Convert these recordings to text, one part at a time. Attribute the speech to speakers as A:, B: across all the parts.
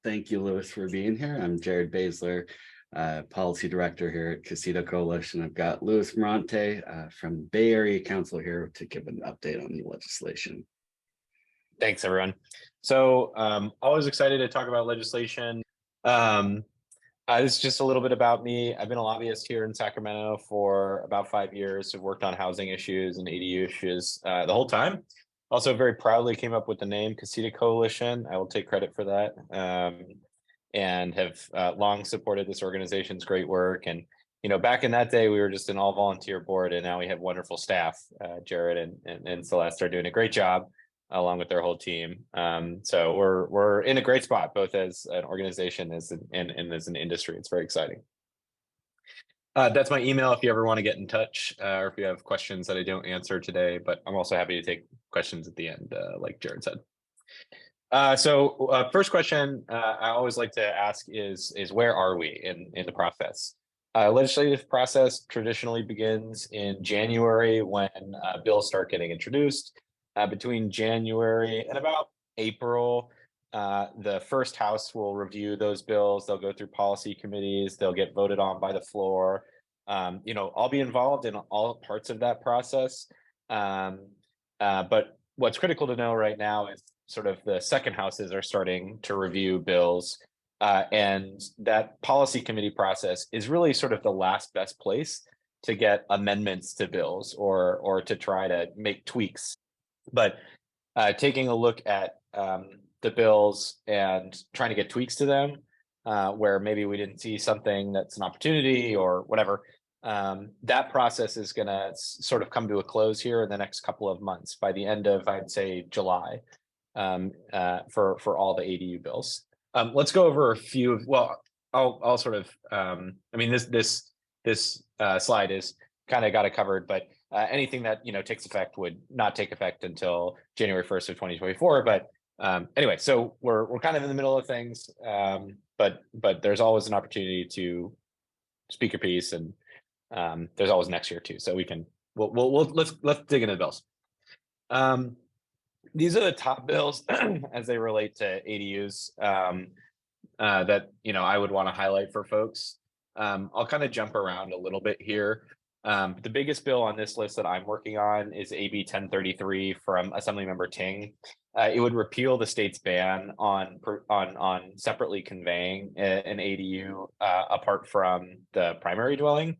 A: Thank you, Louis, for being here. I'm Jared Basler, Policy Director here at Casita Coalition. I've got Louis Mirante from Bay Area Council here to give an update on the legislation.
B: Thanks, everyone. So always excited to talk about legislation. This is just a little bit about me. I've been a lobbyist here in Sacramento for about 5 years. I've worked on housing issues and ADU issues the whole time. Also very proudly came up with the name Casita Coalition. I will take credit for that, and have long supported this organization's great work. And, you know, back in that day, we were just an all volunteer board, and now we have wonderful staff. Jared and Celeste are doing a great job along with their whole team. So we're in a great spot, both as an organization and as an industry. It's very exciting. That's my email if you ever want to get in touch, or if you have questions that I don't answer today, but I'm also happy to take questions at the end, like Jared said. So first question I always like to ask is where are we in the process? Legislative process traditionally begins in January when bills start getting introduced. Between January and about April, the first house will review those bills. They'll go through policy committees. They'll get voted on by the floor. You know, I'll be involved in all parts of that process. But what's critical to know right now is sort of the second houses are starting to review bills. And that policy committee process is really sort of the last best place to get amendments to bills or to try to make tweaks. But taking a look at the bills and trying to get tweaks to them, where maybe we didn't see something that's an opportunity or whatever, that process is going to sort of come to a close here in the next couple of months by the end of, I'd say, July, for all the ADU bills. Let's go over a few of, well, I'll sort of, I mean, this slide is kind of got it covered, but anything that, you know, takes effect would not take effect until January 1st of 2024. But anyway, so we're kind of in the middle of things, but there's always an opportunity to speak your piece, and there's always next year too. So let's dig into the bills. These are the top bills as they relate to ADUs that, you know, I would want to highlight for folks. I'll kind of jump around a little bit here. The biggest bill on this list that I'm working on is AB 1033 from Assemblymember Ting. It would repeal the state's ban on separately conveying an ADU apart from the primary dwelling.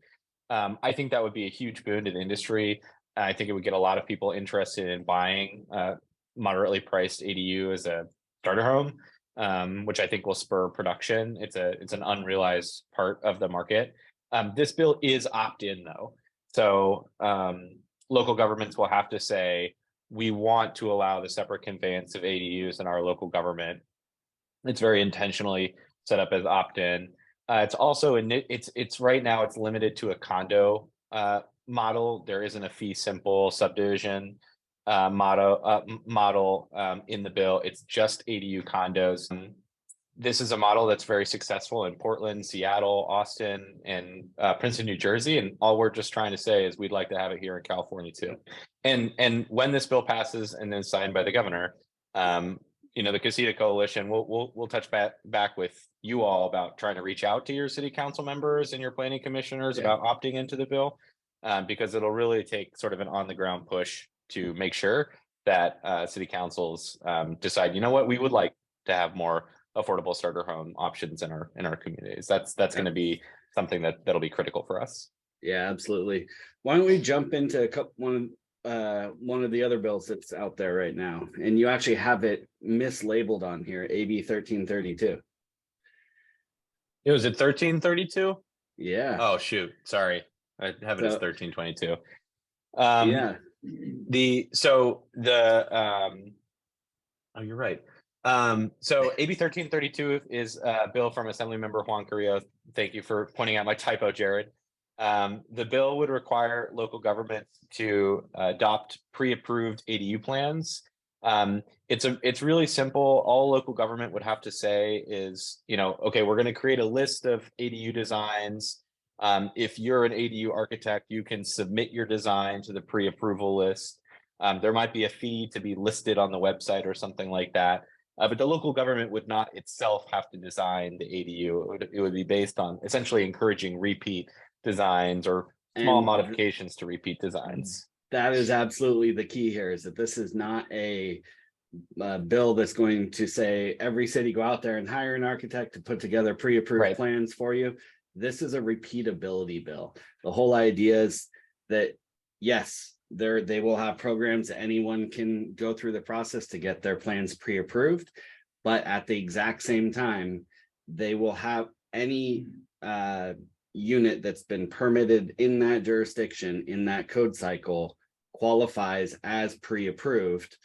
B: I think that would be a huge boon to the industry. I think it would get a lot of people interested in buying moderately priced ADU as a starter home, which I think will spur production. It's an unrealized part of the market. This bill is opt-in though. So local governments will have to say, we want to allow the separate conveyance of ADUs in our local government. It's very intentionally set up as opt-in. It's also, it's right now it's limited to a condo model. There isn't a fee simple subdivision model in the bill. It's just ADU condos. This is a model that's very successful in Portland, Seattle, Austin, and Princeton, New Jersey. And all we're just trying to say is we'd like to have it here in California too. And when this bill passes and then signed by the governor, you know, the Casita Coalition, we'll touch back with you all about trying to reach out to your city council members and your planning commissioners about opting into the bill, because it'll really take sort of an on the ground push to make sure that city councils decide, you know what, we would like to have more affordable starter home options in our communities. That's going to be something that'll be critical for us.
A: Yeah, absolutely. Why don't we jump into one of the other bills that's out there right now, and you actually have it mislabeled on here, AB 1332.
B: It was at 1332.
A: Yeah.
B: Oh shoot, sorry, I have it as 1322.
A: Yeah.
B: Oh, you're right. So AB 1332 is a bill from Assemblymember Juan Carrillo. Thank you for pointing out my typo, Jared. The bill would require local governments to adopt pre-approved ADU plans. It's really simple. All local government would have to say is, you know, okay, we're going to create a list of ADU designs. If you're an ADU architect, you can submit your design to the pre-approval list. There might be a fee to be listed on the website or something like that. But the local government would not itself have to design the ADU. It would be based on essentially encouraging repeat designs or small
A: And
B: modifications to repeat designs.
A: that is absolutely the key here, is that this is not a bill that's going to say every city go out there and hire an architect to put together pre-approved
B: Right.
A: plans for you. This is a repeatability bill. The whole idea is that, yes, they will have programs that anyone can go through the process to get their plans pre-approved, but at the exact same time, they will have any unit that's been permitted in that jurisdiction, in that code cycle, qualifies as pre-approved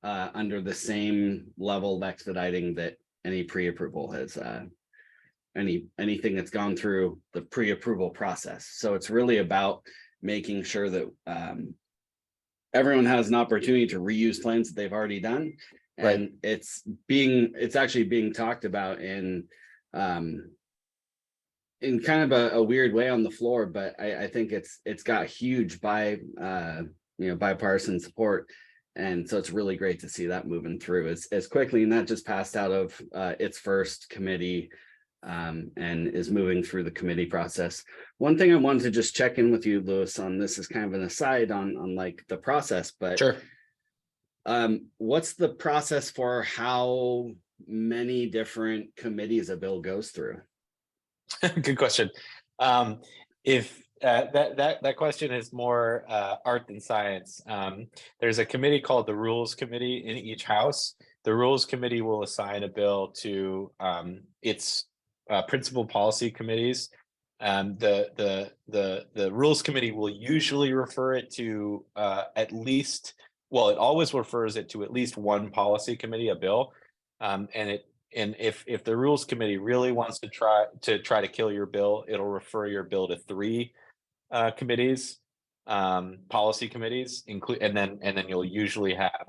A: under the same level of expediting that any pre-approval has, anything that's gone through the pre-approval process. So it's really about making sure that everyone has an opportunity to reuse plans that they've already done. And it's actually being talked about in kind of a weird way on the floor, but I think it's got huge bipartisan support. And so it's really great to see that moving through as quickly, and that just passed out of its first committee and is moving through the committee process. One thing I wanted to just check in with you, Louis, on this is kind of an aside on like the process, but
B: Sure.
A: What's the process for how many different committees a bill goes through?
B: Good question. If that question is more art than science. There's a committee called the Rules Committee in each house. The Rules Committee will assign a bill to its principal policy committees. The Rules Committee will usually refer it to at least, well, it always refers it to at least one policy committee, a bill, and if the Rules Committee really wants to try to kill your bill, it'll refer your bill to 3 committees, policy committees, and then you'll usually have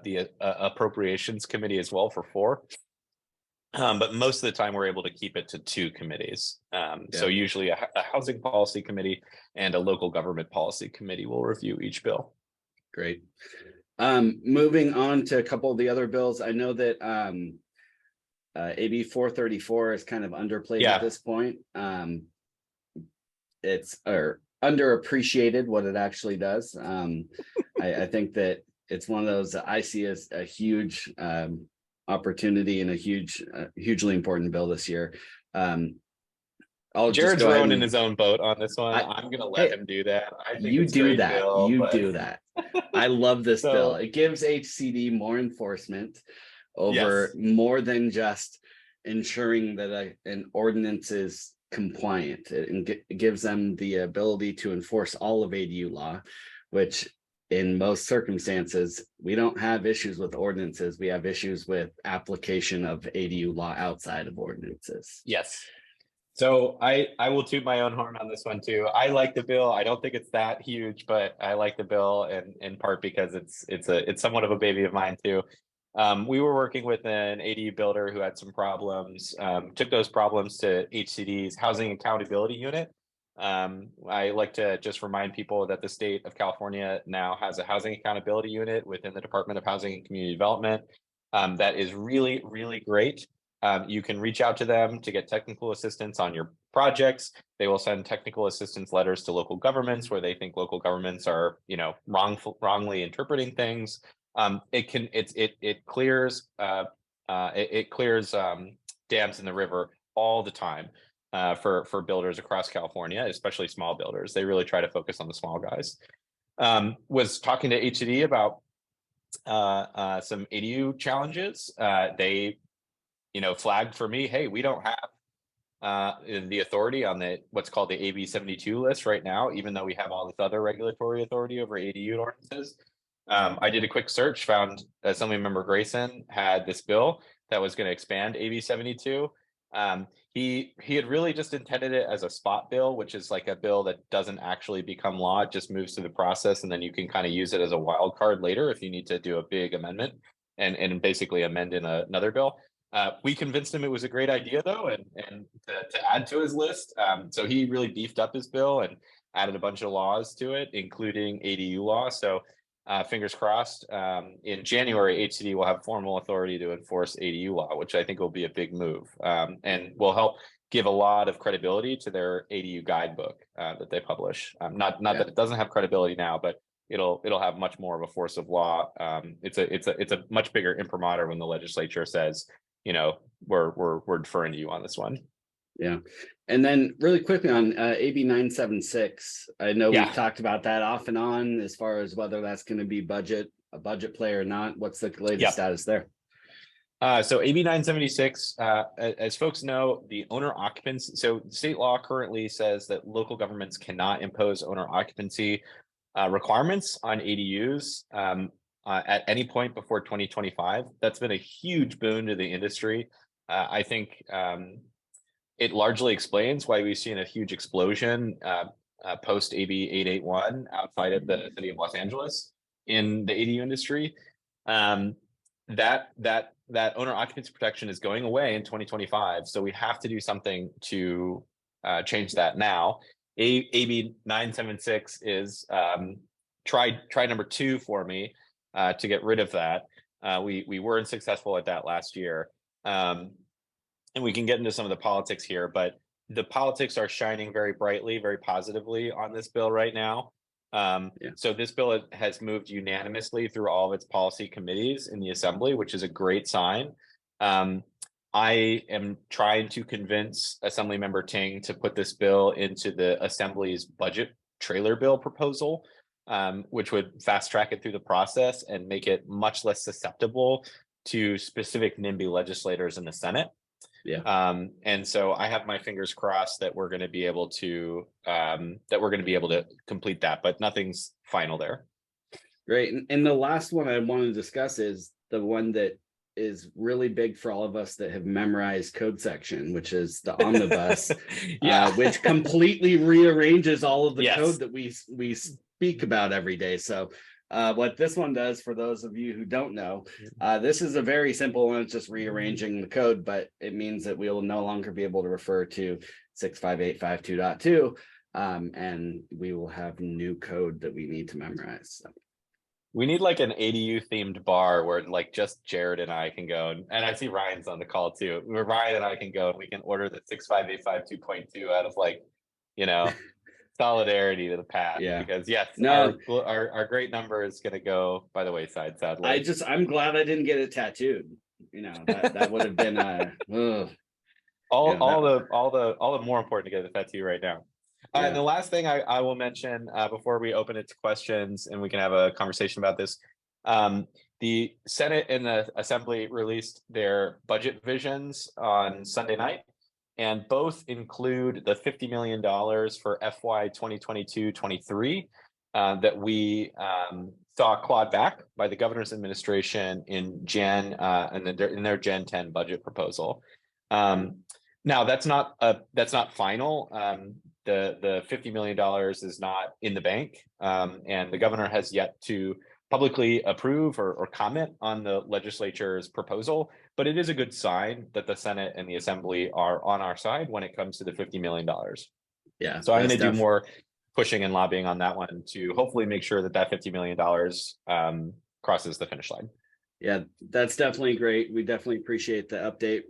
B: the Appropriations Committee as well for 4. But most of the time we're able to keep it to 2 committees. So usually a housing policy committee and a local government policy committee will review each bill.
A: Great. Moving on to a couple of the other bills, I know that AB 434 is kind of underplayed at this point. It's underappreciated what it actually does. I think that it's one of those that I see as a huge opportunity and a hugely important bill this year.
B: Jared's rowing in his own boat on this one. I'm gonna let him do that. I think
A: you
B: it's
A: do that.
B: Bill,
A: do that. I love this bill. It gives HCD more enforcement over more than just ensuring that an ordinance is compliant. It gives them the ability to enforce all of ADU law, which in most circumstances, we don't have issues with ordinances. We have issues with application of ADU law outside of ordinances.
B: Yes. So I will toot my own horn on this one too. I like the bill. I don't think it's that huge, but I like the bill in part because it's somewhat of a baby of mine too. We were working with an ADU builder who had some problems, took those problems to HCD's Housing Accountability Unit. I like to just remind people that the state of California now has a Housing Accountability Unit within the Department of Housing and Community Development. That is really, really great. You can reach out to them to get technical assistance on your projects. They will send technical assistance letters to local governments where they think local governments are, wrongly interpreting things. It clears dams in the river all the time for builders across California, especially small builders. They really try to focus on the small guys. Was talking to HCD about some ADU challenges. They flagged for me, hey, we don't have the authority on what's called the AB 72 list right now, even though we have all this other regulatory authority over ADU ordinances. I did a quick search, found Assemblymember Grayson had this bill that was going to expand AB 72. He had really just intended it as a spot bill, which is like a bill that doesn't actually become law. It just moves through the process, and then you can kind of use it as a wild card later if you need to do a big amendment and basically amend in another bill. We convinced him it was a great idea, though, and to add to his list. So he really beefed up his bill and added a bunch of laws to it, including ADU law. So fingers crossed, in January, HCD will have formal authority to enforce ADU law, which I think will be a big move, and will help give a lot of credibility to their ADU guidebook that they publish. Not that it doesn't have credibility now, but it'll have much more of a force of law. It's a much bigger imprimatur when the legislature says, you know, we're deferring to you on this one.
A: Yeah. And then really quickly on AB 976, I know
B: Yeah.
A: we've talked about that off and on as far as whether that's going to be a budget play or not. What's the latest status there?
B: So AB 976, as folks know, the owner occupancy, so state law currently says that local governments cannot impose owner occupancy requirements on ADUs at any point before 2025. That's been a huge boon to the industry. I think it largely explains why we've seen a huge explosion post AB 881 outside of the city of Los Angeles in the ADU industry. That owner occupancy protection is going away in 2025. So we have to do something to change that now. AB 976 is try number 2 for me to get rid of that. We weren't successful at that last year. And we can get into some of the politics here, but the politics are shining very brightly, very positively on this bill right now. So this bill has moved unanimously through all of its policy committees in the assembly, which is a great sign. I am trying to convince Assemblymember Ting to put this bill into the Assembly's budget trailer bill proposal, which would fast track it through the process and make it much less susceptible to specific NIMBY legislators in the Senate.
A: Yeah.
B: And so I have my fingers crossed that we're going to be able to complete that, but nothing's final there.
A: Great. And the last one I want to discuss is the one that is really big for all of us that have memorized code section, which is the omnibus, which completely rearranges all of the code that we speak about every day. So what this one does, for those of you who don't know, this is a very simple one. It's just rearranging the code, but it means that we will no longer be able to refer to 65852.2, and we will have new code that we need to memorize. So.
B: We need like an ADU themed bar where like just Jared and I can go, and I see Ryan's on the call too, where Ryan and I can go and we can order the 65852.2 out of, like, you know, solidarity to the path. Because our great number is going to go by the wayside, sadly.
A: I'm glad I didn't get it tattooed. You know, that would have been all
B: the more important to get the tattoo right now. And the last thing I will mention before we open it to questions and we can have a conversation about this, the Senate and the Assembly released their budget visions on Sunday night, and both include the $50 million for FY 2022-23 that we saw clawed back by the governor's administration in their Gen 10 budget proposal. Now that's not final. The $50 million is not in the bank, and the governor has yet to publicly approve or comment on the legislature's proposal, but it is a good sign that the Senate and the Assembly are on our side when it comes to the $50 million.
A: Yeah.
B: So I'm going to do more pushing and lobbying on that one to hopefully make sure that $50 million crosses the finish line.
A: Yeah, that's definitely great. We definitely appreciate the update.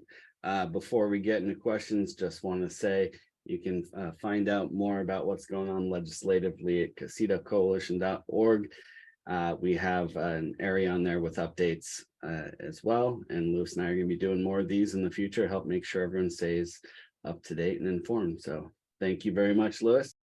A: Before we get into questions, just want to say you can find out more about what's going on legislatively at CasitaCoalition.org. We have an area on there with updates as well. And Lewis and I are going to be doing more of these in the future, help make sure everyone stays up to date and informed. So thank you very much, Lewis.